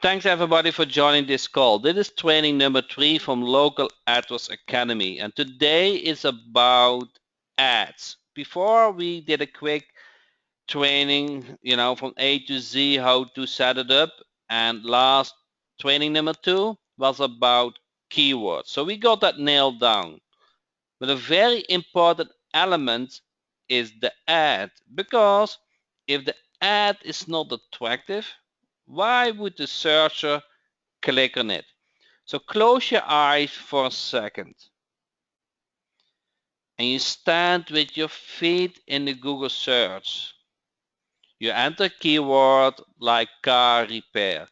Thanks everybody for joining this call. This is training number 3 from Local AdWords Academy, and today is about ads. Before we did a quick training, from A to Z how to set it up, and last training number 2 was about keywords. So we got that nailed down. But a very important element is the ad, because if the ad is not attractive, why would the searcher click on it? So close your eyes for a second and you stand with your feet in the Google search. You enter a keyword like car repair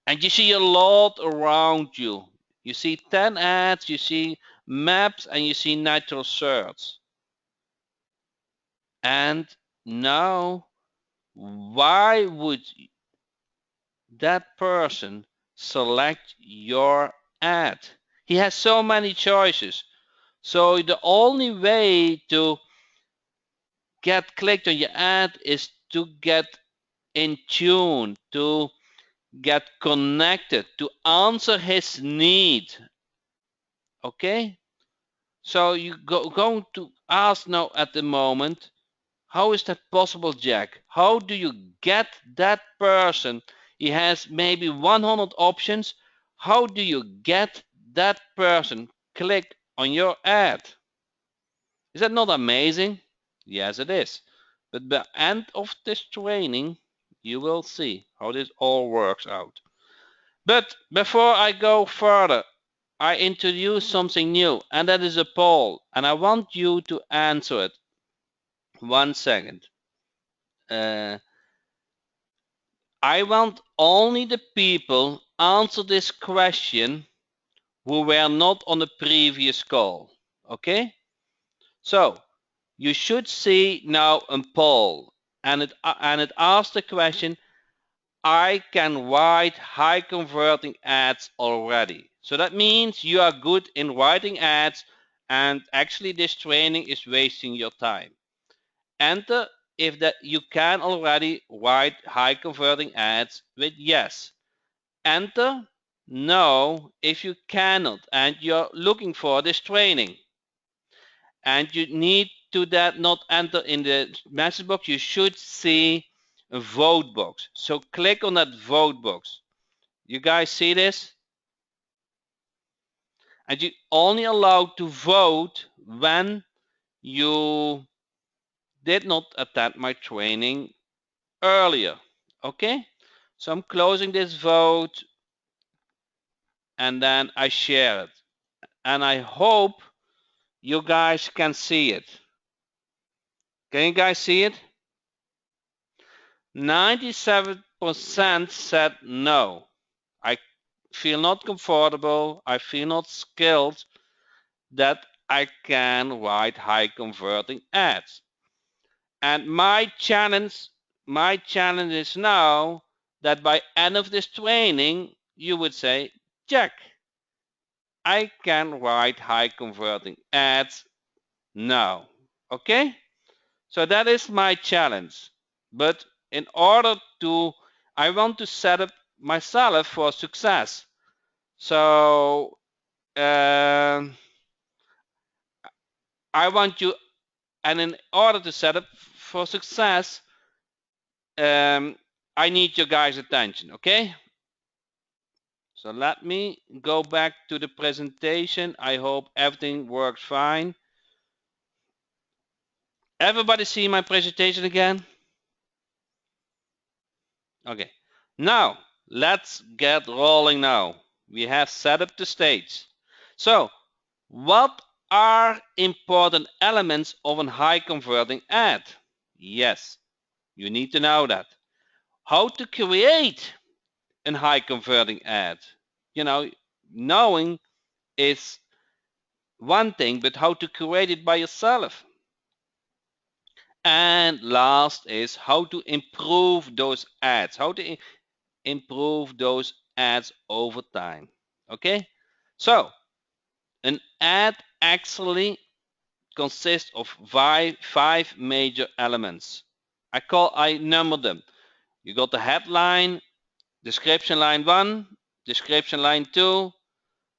and you see a lot around you. You see 10 ads, you see maps, and you see natural search. And now, why would that person select your ad? He has so many choices. So the only way to get clicked on your ad is to get in tune, to get connected, to answer his need. Okay? So you going to ask now at the moment, how is that possible, Jack? How do you get that person? He has maybe 100 options. How do you get that person click on your ad? Is that not amazing? Yes, it is. But by the end of this training, you will see how this all works out. But before I go further, I introduce something new, and that is a poll, and I want you to answer it. 1 second. I want only the people answer this question who were not on the previous call. Okay? So you should see now a poll, and it asks the question, I can write high converting ads already. So that means you are good in writing ads, and actually this training is wasting your time. Enter if that you can already write high converting ads with yes. Enter no if you cannot and you're looking for this training. And you need to that not enter in the message box. You should see a vote box. So click on that vote box. You guys see this? And you only allowed to vote when you did not attend my training earlier. Okay? So I'm closing this vote and then I share it. And I hope you guys can see it. Can you guys see it? 97% said no. I feel not comfortable. I feel not skilled that I can write high converting ads. And my challenge is now that by end of this training, you would say, Jack, I can write high converting ads now. Okay? So that is my challenge. But in order to, I want to set up myself for success. So I want you, and in order to set up for success, I need your guys' attention, okay? So let me go back to the presentation. I hope everything works fine. Everybody see my presentation again? Okay. Now, let's get rolling now. We have set up the stage. So, what are important elements of a high converting ad? Yes, you need to know that. How to create a high converting ad? Knowing is one thing, but how to create it by yourself. And last is how to improve those ads, how to improve those ads over time. Okay, so an ad actually consists of five major elements. I number them. You got the headline, description line 1, description line 2,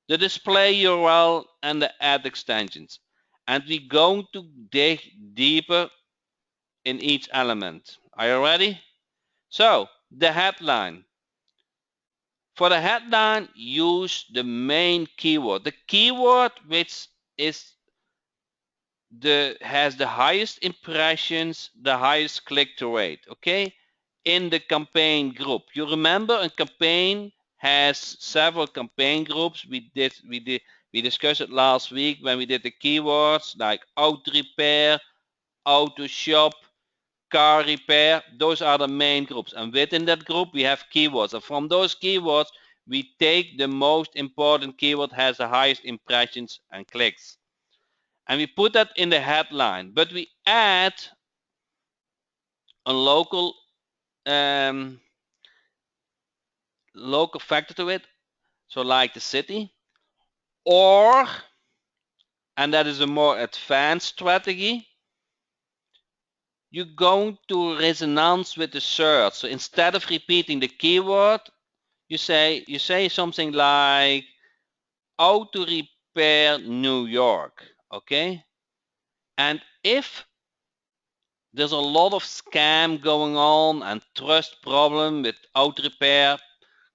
the display URL, and the ad extensions. And we're going to dig deeper in each element. Are you ready? So, the headline. For the headline, use the main keyword. The keyword which is has the highest impressions, the highest click-through rate, okay? In the campaign group. You remember a campaign has several campaign groups. We discussed it last week when we did the keywords like auto repair, auto shop, car repair. Those are the main groups. And within that group we have keywords. And from those keywords we take the most important keyword has the highest impressions and clicks. And we put that in the headline, but we add a local factor to it, so like the city, or, and that is a more advanced strategy, you're going to resonance with the search. So instead of repeating the keyword, you say something like auto repair New York, okay? And if there's a lot of scam going on and trust problem with auto repair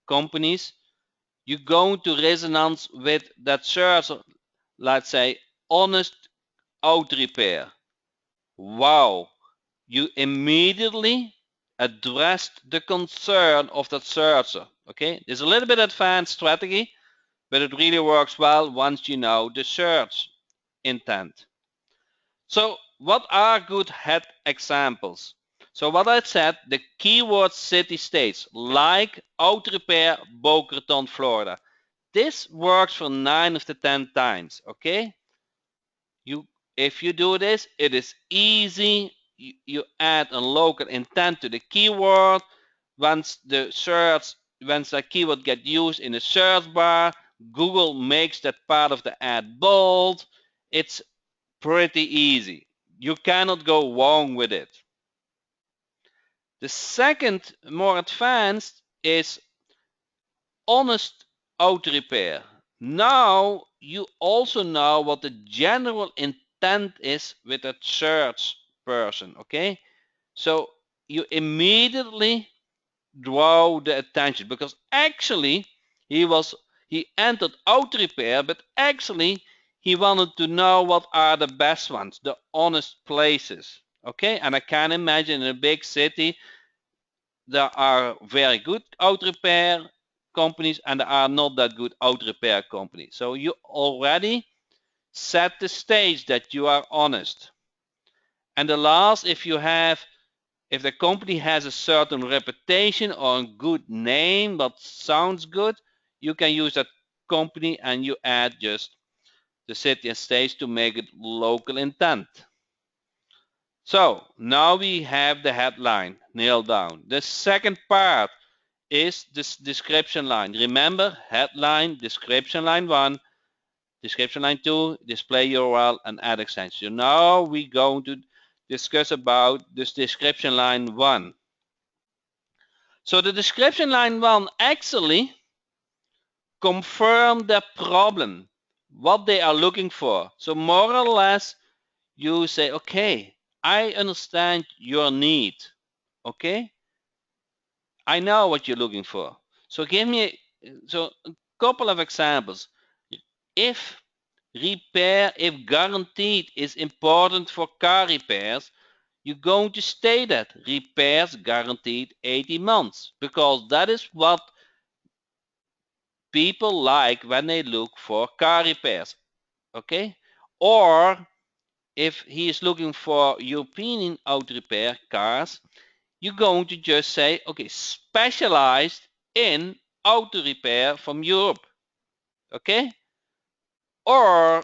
companies, you're going to resonance with that search, let's say honest auto repair. Wow, you immediately addressed the concern of that searcher. Okay, it's a little bit advanced strategy, but it really works well once you know the search intent. So what are good head examples? So what I said, the keyword city states like auto repair Boca Raton, Florida. This works for 9 of the 10 times, okay? If you do this, it is easy. You add a local intent to the keyword. Once the keyword gets used in the search bar, Google makes that part of the ad bold. It's pretty easy. You cannot go wrong with it. The second, more advanced, is honest auto repair. Now you also know what the general intent is with that search person, okay? So you immediately draw the attention, because actually he entered auto repair, but actually he wanted to know what are the best ones, the honest places, okay? And I can imagine in a big city there are very good auto repair companies and there are not that good auto repair companies. So you already set the stage that you are honest. And the last, if the company has a certain reputation or a good name that sounds good, you can use that company and you add just the city and state to make it local intent. So now we have the headline nailed down. The second part is this description line. Remember, headline, description line 1, description line 2, display URL, and ad extension. Now we're going to discuss about this description line 1. So the description line 1 actually confirm the problem, what they are looking for. So more or less, you say, okay, I understand your need. Okay, I know what you're looking for. So give me a couple of examples. If guaranteed is important for car repairs, you're going to state that repairs guaranteed 80 months, because that is what people like when they look for car repairs. Okay, or if he is looking for European auto repair cars, you're going to just say, okay, specialized in auto repair from Europe. Okay, or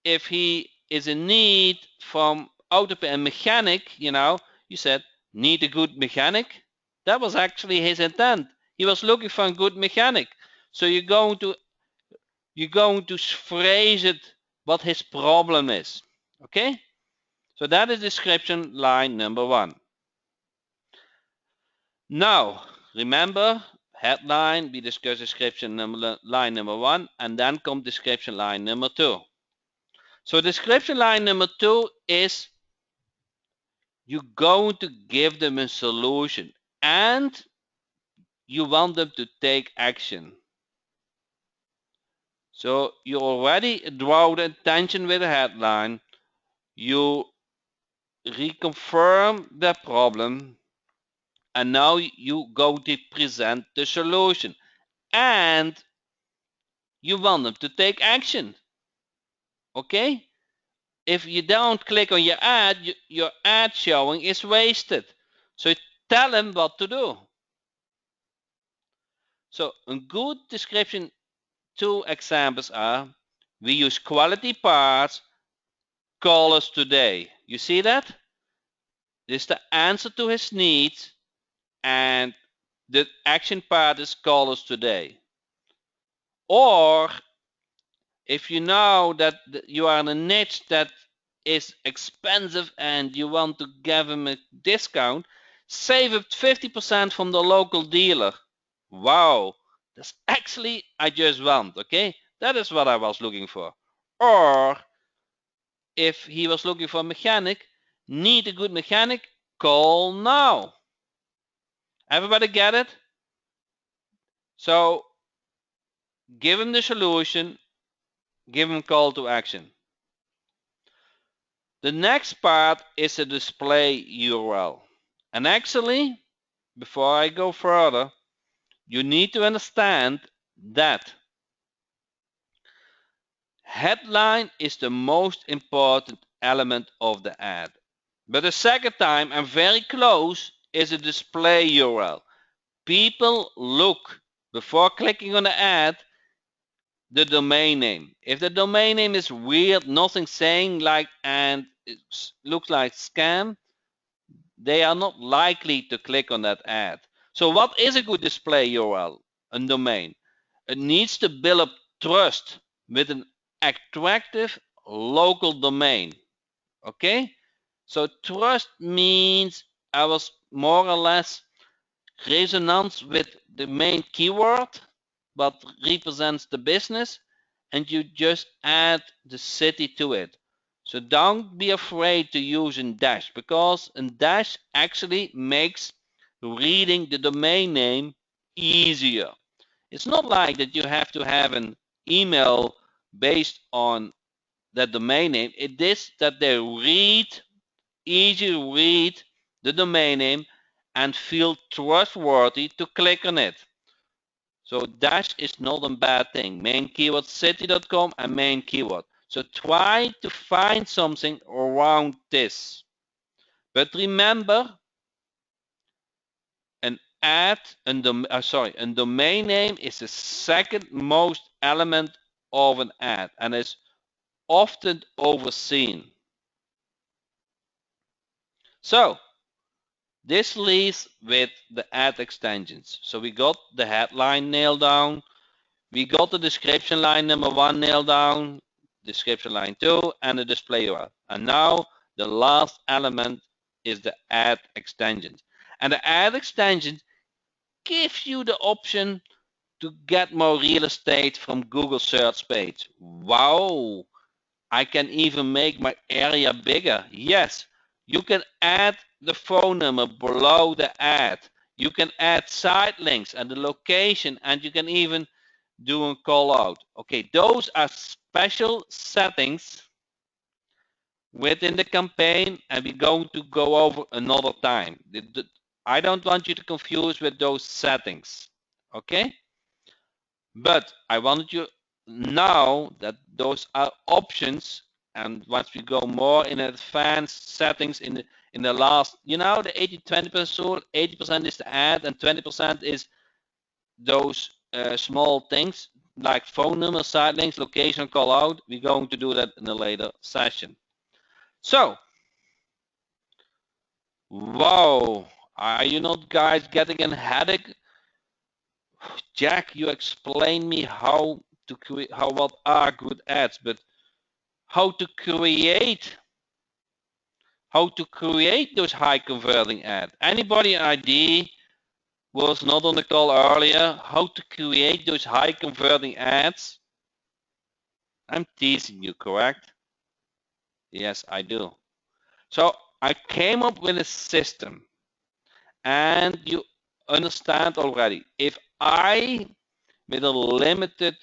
if he is in need from auto repair and mechanic, you said need a good mechanic. That was actually his intent. He was looking for a good mechanic. So you're going to phrase it what his problem is. Okay, so that is description line number 1. Now remember, headline, we discuss description line number 1, and then comes description line number 2. So description line number 2 is you're going to give them a solution and you want them to take action. So you already draw the attention with the headline, you reconfirm the problem, and now you go to present the solution and you want them to take action. Okay? If you don't click on your ad showing is wasted. So tell them what to do. So a good description, 2 examples are, we use quality parts, call us today. You see that? This is the answer to his needs, and the action part is call us today. Or if you know that you are in a niche that is expensive and you want to give them a discount, save up 50% from the local dealer. Wow, that's actually I just want, okay? That is what I was looking for. Or if he was looking for a mechanic, need a good mechanic, call now. Everybody get it? So give him the solution, give him call to action. The next part is a display URL. And actually, before I go further, you need to understand that headline is the most important element of the ad. But the second time, and very close, is a display URL. People look, before clicking on the ad, the domain name. If the domain name is weird, nothing saying like, and it looks like scam, they are not likely to click on that ad. So what is a good display URL? A domain. It needs to build up trust with an attractive local domain. Okay? So trust means I was more or less resonance with the main keyword, what represents the business, and you just add the city to it. So don't be afraid to use a dash, because a dash actually makes reading the domain name easier. It's not like that you have to have an email based on that domain name. It is that they easy to read the domain name and feel trustworthy to click on it. So dash is not a bad thing. Main keyword city.com and main keyword. So try to find something around this. But remember, an ad, a domain name is the second most element of an ad and is often overseen. So this leaves with the ad extensions. So we got the headline nailed down, we got the description line number 1 nailed down, description line 2, and the display URL. And now the last element is the ad extensions. And the ad extensions gives you the option to get more real estate from Google search page. Wow! I can even make my area bigger. Yes, you can add the phone number below the ad. You can add site links and the location, and you can even do a call out. Okay, those are special settings within the campaign, and we're going to go over another time. I don't want you to confuse with those settings. Okay? But I wanted you now that those are options, and once we go more in advanced settings in the last, the 80-20% rule, 80% is the ad and 20% is those small things like phone number, site links, location, call out. We're going to do that in a later session. So, wow, are you not guys getting a headache? Jack, you explained me how to create, what are good ads, but how to create those high converting ads. Anybody an idea was not on the call earlier, how to create those high converting ads? I'm teasing you, correct? Yes, I do. So I came up with a system, and you understand already. If I, with a limited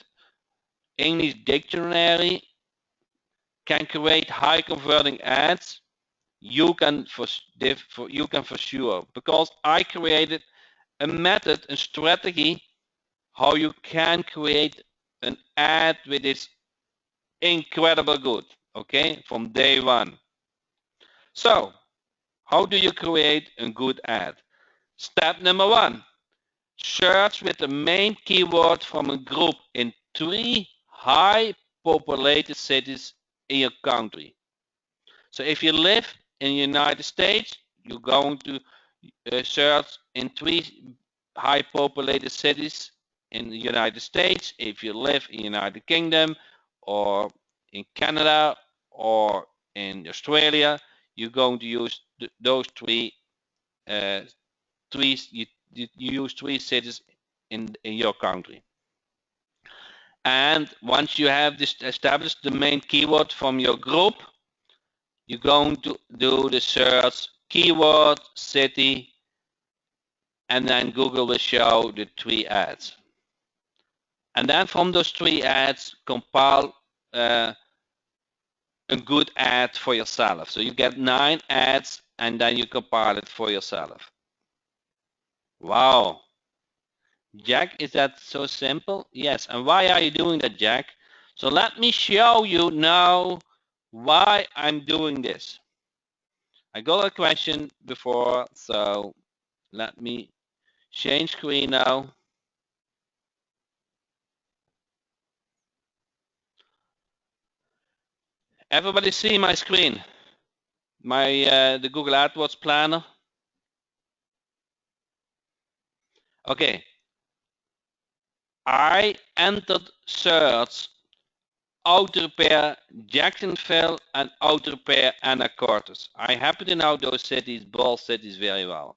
English dictionary, can create high converting ads, you can for sure, because I created a method and strategy how you can create an ad with this incredible good, okay, from day one. So how do you create a good ad? Step number one, search with the main keyword from a group in 3 high populated cities in your country. So if you live in the United States, you're going to search in 3 high populated cities in the United States. If you live in the United Kingdom or in Canada or in Australia, you're going to use those uh, you use 3 cities in your country. And once you have established the main keyword from your group, you're going to do the search keyword, city, and then Google will show the 3 ads. And then from those 3 ads, compile a good ad for yourself. So you get 9 ads and then you compile it for yourself. Wow. Jack, is that so simple? Yes. And why are you doing that, Jack? So let me show you now why I'm doing this. I got a question before, so let me change screen now. Everybody see my screen? The Google AdWords planner. Okay. I entered search auto repair Jacksonville and auto repair Anacortes. I happen to know those cities, both cities, very well.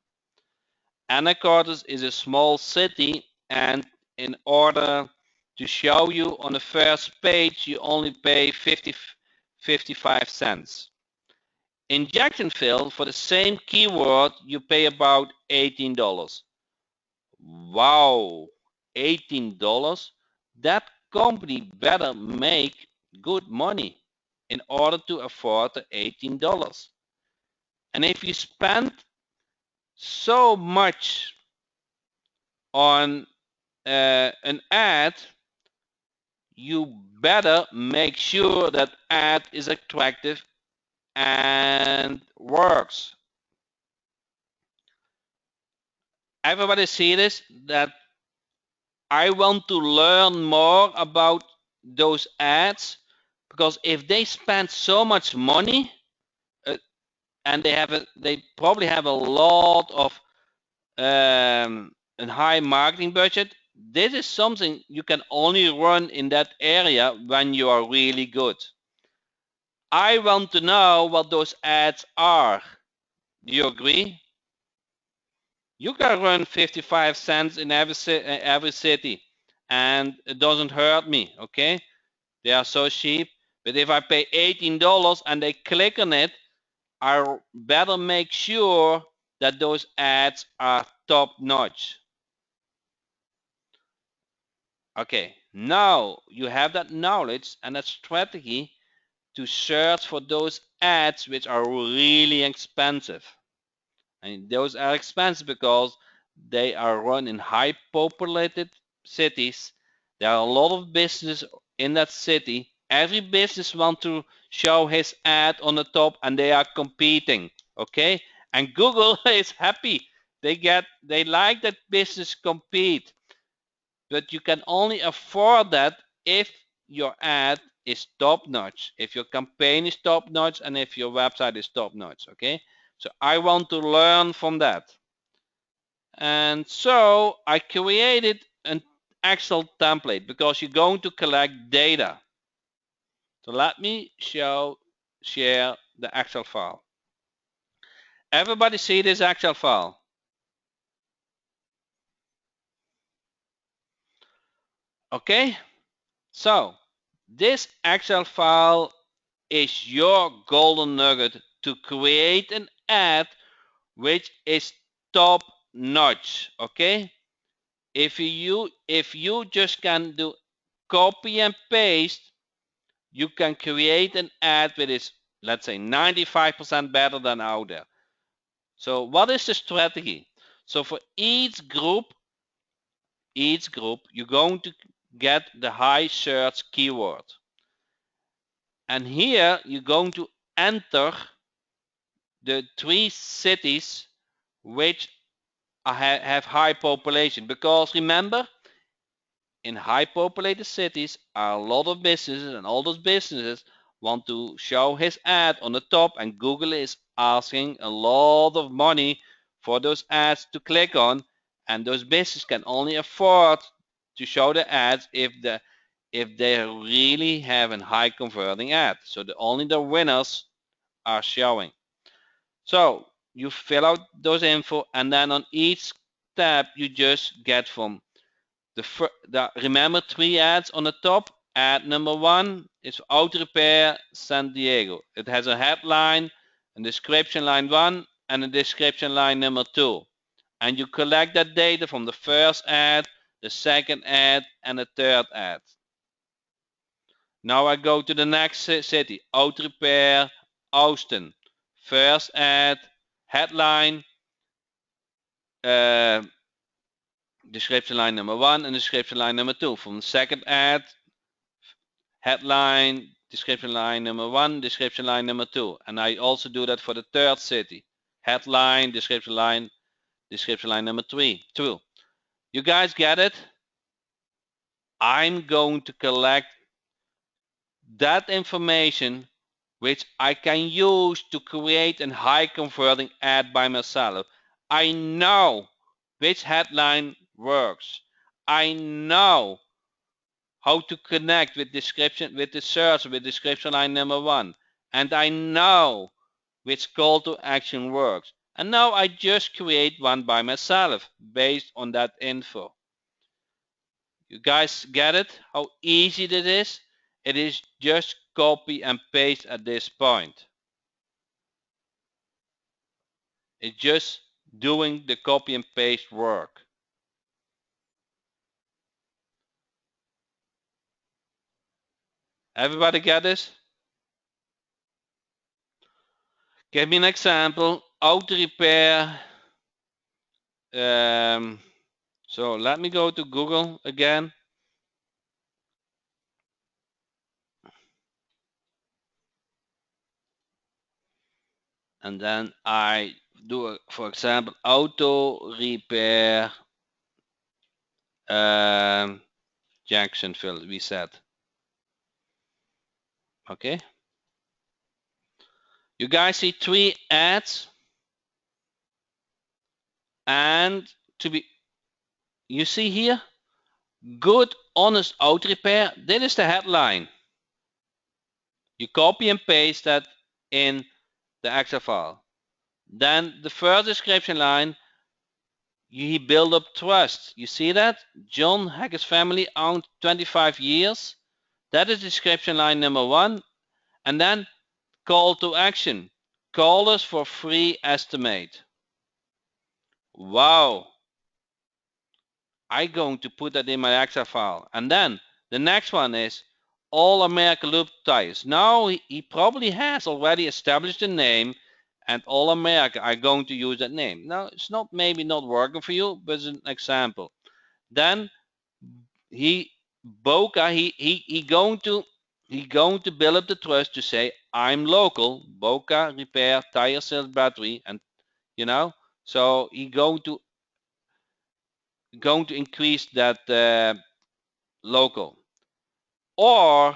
Anacortes is a small city, and in order to show you on the first page, you only pay 55 cents. In Jacksonville, for the same keyword, you pay about $18. Wow, $18? That company better make good money in order to afford the $18. And if you spend so much on an ad, you better make sure that ad is attractive and works. Everybody see this? That I want to learn more about those ads, because if they spend so much money and they probably have a lot of a high marketing budget, this is something you can only run in that area when you are really good. I want to know what those ads are. Do you agree? You can run 55 cents in every city, and it doesn't hurt me, okay? They are so cheap. But if I pay $18 and they click on it, I better make sure that those ads are top notch. Okay, now you have that knowledge and that strategy to search for those ads which are really expensive. And those are expensive because they are run in high populated cities. There are a lot of business in that city. Every business wants to show his ad on the top, and they are competing. Okay, and Google is happy. They like that business compete, but you can only afford that if your ad is top notch, if your campaign is top notch, and if your website is top notch. Okay, so I want to learn from that. And so I created an Excel template because you're going to collect data. So let me share the Excel file. Everybody see this Excel file? Okay, so this Excel file is your golden nugget to create an ad which is top notch. Okay, if you just can do copy and paste, you can create an ad that is, let's say, 95% better than out there. So what is the strategy? So for each group, you're going to get the high search keyword. And here you're going to enter the 3 cities which have high population. Because remember, in high populated cities are a lot of businesses, and all those businesses want to show his ad on the top, and Google is asking a lot of money for those ads to click on, and those businesses can only afford to show the ads if they really have a high converting ad. So only the winners are showing. So you fill out those info, and then on each tab you just get from remember 3 ads on the top. Ad number 1 is Auto Repair San Diego. It has a headline, a description line 1, and a description line number 2. And you collect that data from the first ad, the second ad, and the third ad. Now I go to the next city, Auto Repair Austin. First ad, headline, description line number 1 and description line number 2. From the second ad, headline, description line number 1, description line number 2. And I also do that for the third city. Headline, description line number 3. 2. You guys get it? I'm going to collect that information which I can use to create a high converting ad by myself. I know which headline works. I know how to connect with the search with description line number 1, and I know which call to action works. And now I just create one by myself based on that info. You guys get it? How easy it is? It is just copy and paste at this point. It's just doing the copy and paste work. Everybody get this? Give me an example. Auto repair. So let me go to Google again. And then I do, for example, auto repair Jacksonville, we said. Okay. You guys see 3 ads, and you see here, good, honest auto repair. This is the headline. You copy and paste that in the Excel file. Then the first description line, he build up trust. You see that? John Hackett's family owned 25 years. That is description line number 1. And then call to action. Call us for free estimate. Wow. I'm going to put that in my Excel file. And then the next one is All American Loop Tires. Now he probably has already established a name, and All America are going to use that name. Now it's not maybe not working for you, but it's an example. Then Boca going to build up the trust to say I'm local, Boca Repair Tire Sales Battery, and so he going to increase that local. Or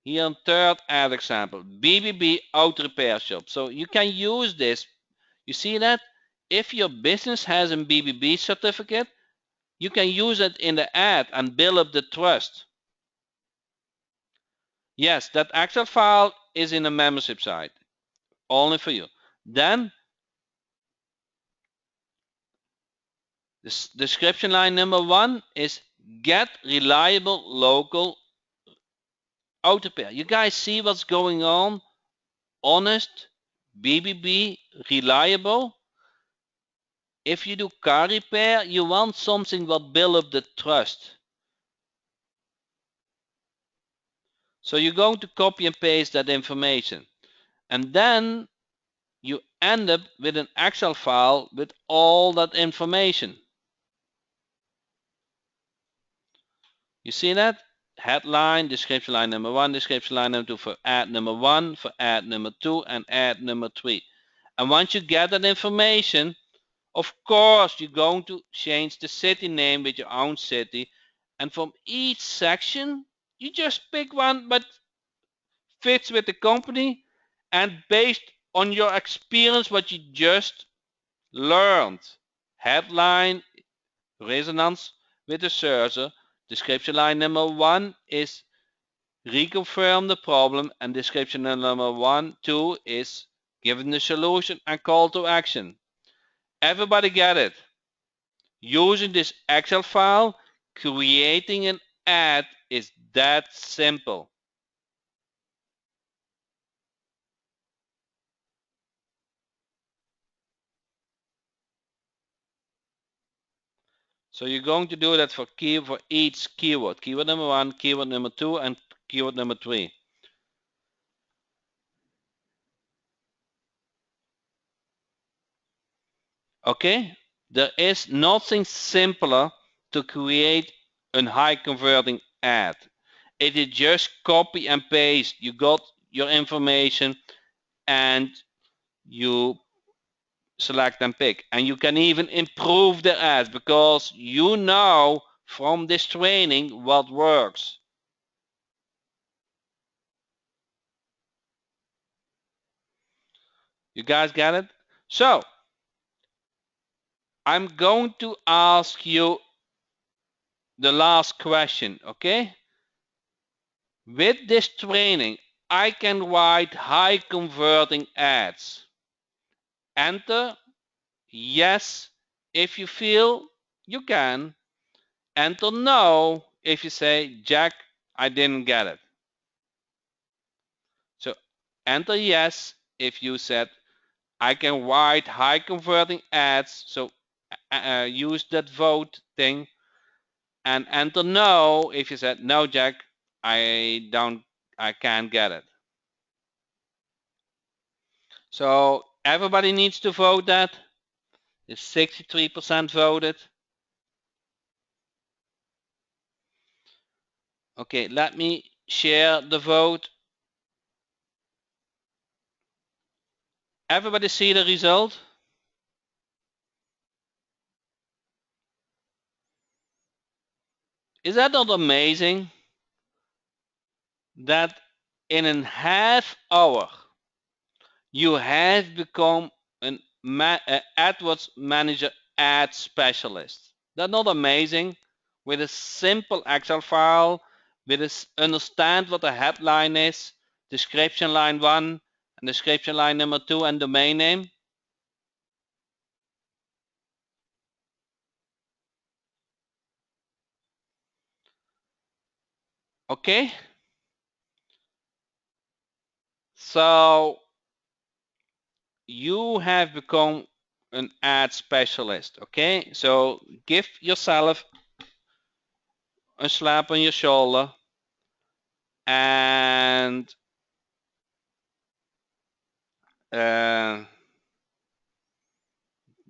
here on third ad example, BBB Auto Repair Shop. So you can use this. You see that? If your business has a BBB certificate, you can use it in the ad and build up the trust. Yes, that Excel file is in a membership site, only for you. Then this description line number 1 is get reliable local auto pair. You guys see what's going on? Honest, BBB, reliable. If you do car repair, you want something that build up the trust. So you're going to copy and paste that information. And then you end up with an Excel file with all that information. You see that? Headline, description line number 1, description line number 2 for ad number 1, for ad number 2, and ad number 3. And once you get that information, of course, you're going to change the city name with your own city. And from each section, you just pick one that fits with the company and based on your experience, what you just learned. Headline, resonance with the searcher. Description line number 1 is reconfirm the problem, and description number 1, 2 is giving the solution and call to action. Everybody get it? Using this Excel file, creating an ad is that simple. So you're going to do that for each keyword. Keyword number 1, keyword number 2, and keyword number 3. Okay? There is nothing simpler to create a high converting ad. It is just copy and paste. You got your information and you select and pick. And you can even improve the ads because you know from this training what works. You guys get it? So I'm going to ask you the last question, okay? With this training, I can write high converting ads. Enter yes if you feel you can. Enter no if you say, Jack, I didn't get it. So enter yes if you said, I can write high converting ads. So use that vote thing, and enter no if you said, no, Jack, I can't get it. So everybody needs to vote that. It's 63% voted. Okay, let me share the vote. Everybody see the result? Is that not amazing? That in a half hour you have become an AdWords manager ad specialist. That's not amazing? With a simple Excel file, with understand what the headline is, description line 1, and description line number 2, and domain name. Okay? So you have become an ad specialist. Okay? So give yourself a slap on your shoulder and do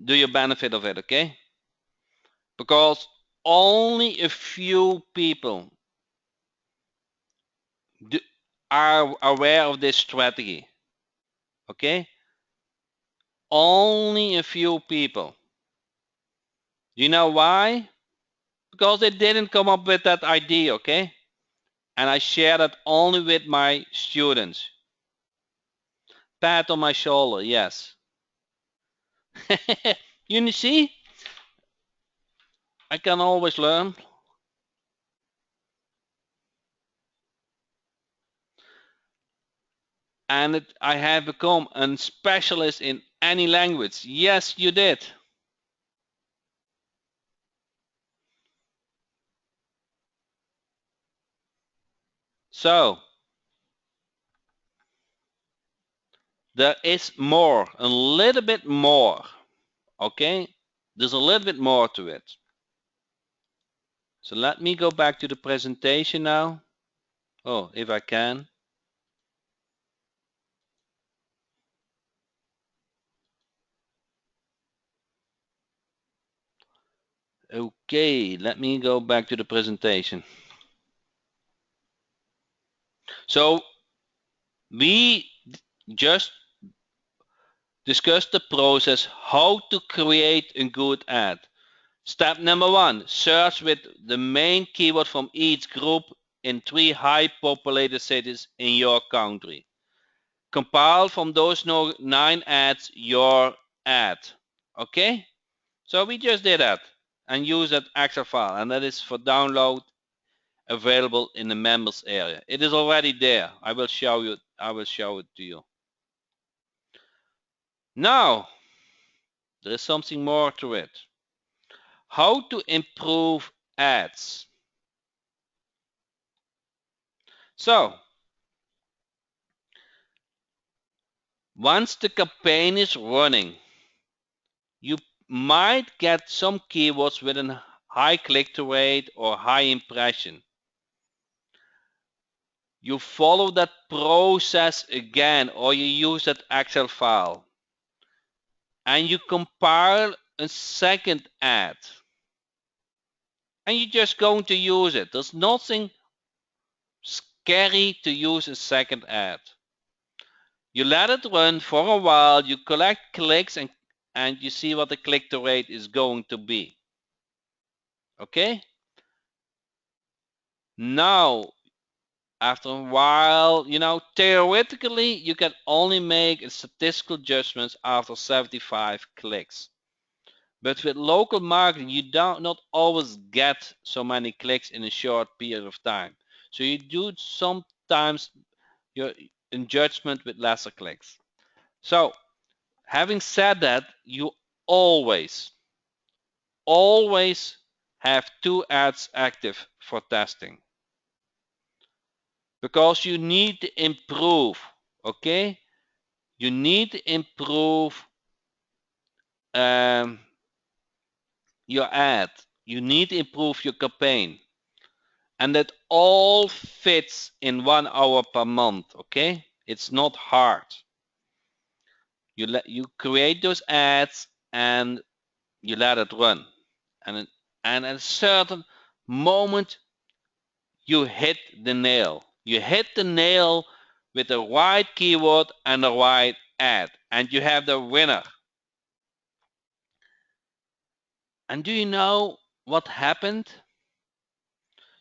your benefit of it, okay? Because only a few people are aware of this strategy, okay? Only a few people. You know why? Because they didn't come up with that idea, okay? And I share that only with my students. Pat on my shoulder, yes. You see, I can always learn. And I have become a specialist in any language. Yes, you did. So there is more, a little bit more. Okay, there's a little bit more to it. So let me go back to the presentation now. Oh, if I can. Okay, let me go back to the presentation. So we just discussed the process how to create a good ad. Step number 1, search with the main keyword from each group in 3 high populated cities in your country. Compile from those 9 ads your ad. Okay? So we just did that and use that Excel file, and that is for download, available in the members area. It is already there. I will show it to you. Now, there is something more to it. How to improve ads. So, once the campaign is running, you might get some keywords with a high click-through rate or high impression. You follow that process again, or you use that Excel file, and you compile a second ad, and you're just going to use it. There's nothing scary to use a second ad. You let it run for a while, you collect clicks, and you see what the click-through rate is going to be. Okay? Now, after a while, theoretically, you can only make a statistical judgment after 75 clicks. But with local marketing, you not always get so many clicks in a short period of time. So you do sometimes your judgment with lesser clicks. So having said that, you always have 2 ads active for testing, because you need to improve. Okay, you need to improve your ad. You need to improve your campaign, and that all fits in 1 hour per month. Okay, it's not hard. You create those ads and you let it run, and at a certain moment you hit the nail. You hit the nail with the right keyword and the right ad, and you have the winner. And do you know what happened?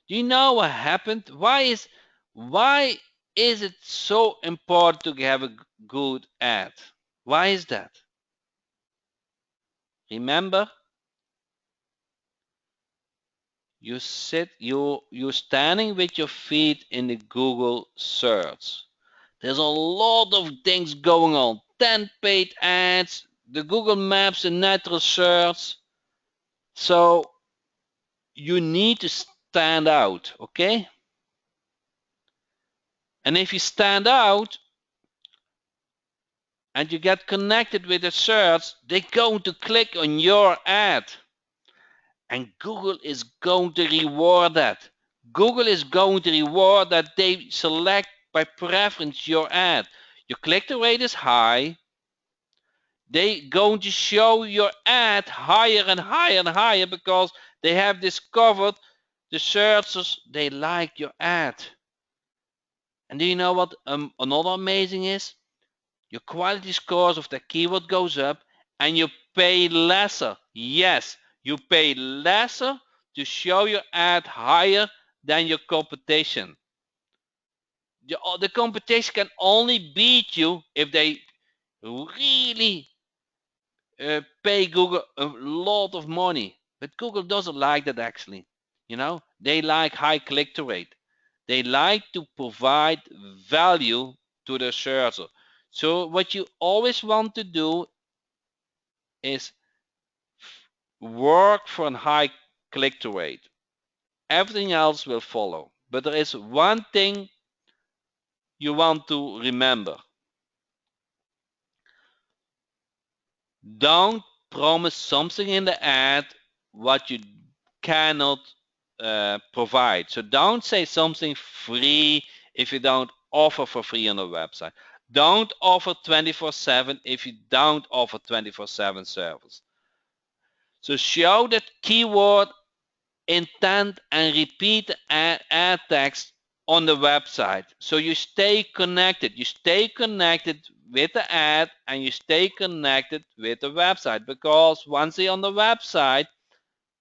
Do you know what happened? Why is it so important to have a good ad? Why is that? Remember, you're standing with your feet in the Google search. There's a lot of things going on. 10 paid ads, the Google Maps, the natural search. So you need to stand out, okay? And if you stand out and you get connected with the search, they're going to click on your ad. And Google is going to reward that. Google is going to reward that they select by preference your ad. Your click-through rate is high. They're going to show your ad higher and higher and higher, because they have discovered the searchers, they like your ad. And do you know what another amazing is? Your quality scores of the keyword goes up, and you pay lesser. Yes, you pay lesser to show your ad higher than your competition. The competition can only beat you if they really pay Google a lot of money. But Google doesn't like that, actually. They like high click-through rate. They like to provide value to the searcher. So what you always want to do is work for a high click-through rate. Everything else will follow. But there is one thing you want to remember. Don't promise something in the ad what you cannot provide. So don't say something free if you don't offer for free on the website. Don't offer 24/7 if you don't offer 24/7 service. So show that keyword intent and repeat the ad text on the website. So you stay connected. You stay connected with the ad and you stay connected with the website, because once they're on the website,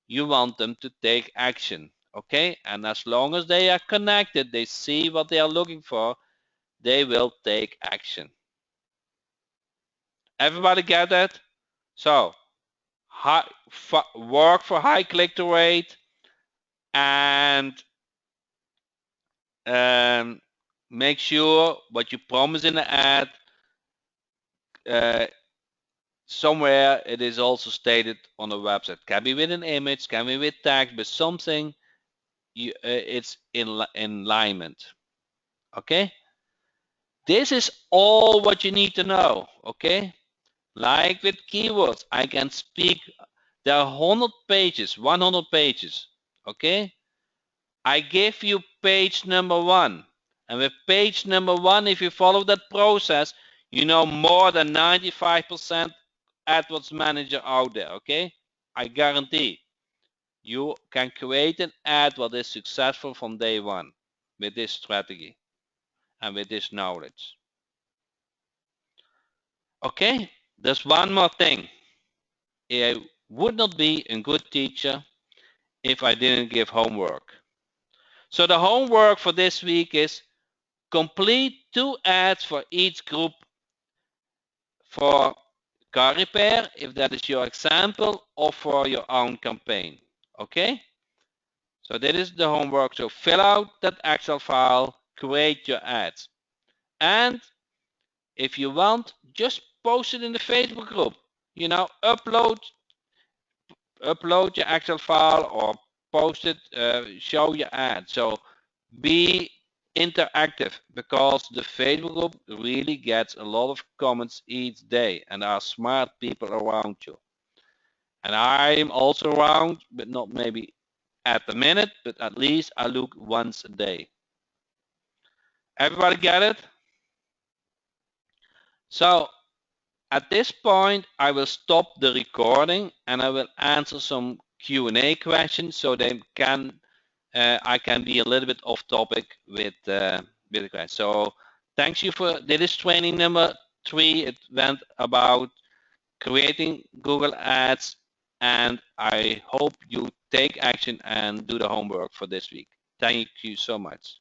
you want them to take action. Okay? And as long as they are connected, they see what they are looking for, they will take action. Everybody get that? So work for high click-through rate and make sure what you promise in the ad, uh, somewhere it is also stated on the website. Can be with an image, can be with text, but something it's in alignment. Okay? This is all what you need to know. Okay? Like with keywords, I can speak. There are 100 pages, 100 pages. Okay? I give you page number 1. And with page number 1, if you follow that process, you know more than 95% AdWords manager out there, okay? I guarantee you can create an ad that is successful from day 1 with this strategy and with this knowledge. Okay, there's one more thing. I would not be a good teacher if I didn't give homework. So the homework for this week is complete 2 ads for each group for car repair, if that is your example, or for your own campaign. Okay? So that is the homework. So fill out that Excel file, create your ads. And if you want, just post it in the Facebook group. You know, upload your Excel file or post it, show your ad. So be interactive, because the Facebook group really gets a lot of comments each day and there are smart people around you. And I'm also around, but not maybe at the minute, but at least I look once a day. Everybody get it? So at this point, I will stop the recording and I will answer some Q&A questions so they can I can be a little bit off topic with the question. So thanks you for this training number 3. It went about creating Google Ads, and I hope you take action and do the homework for this week. Thank you so much.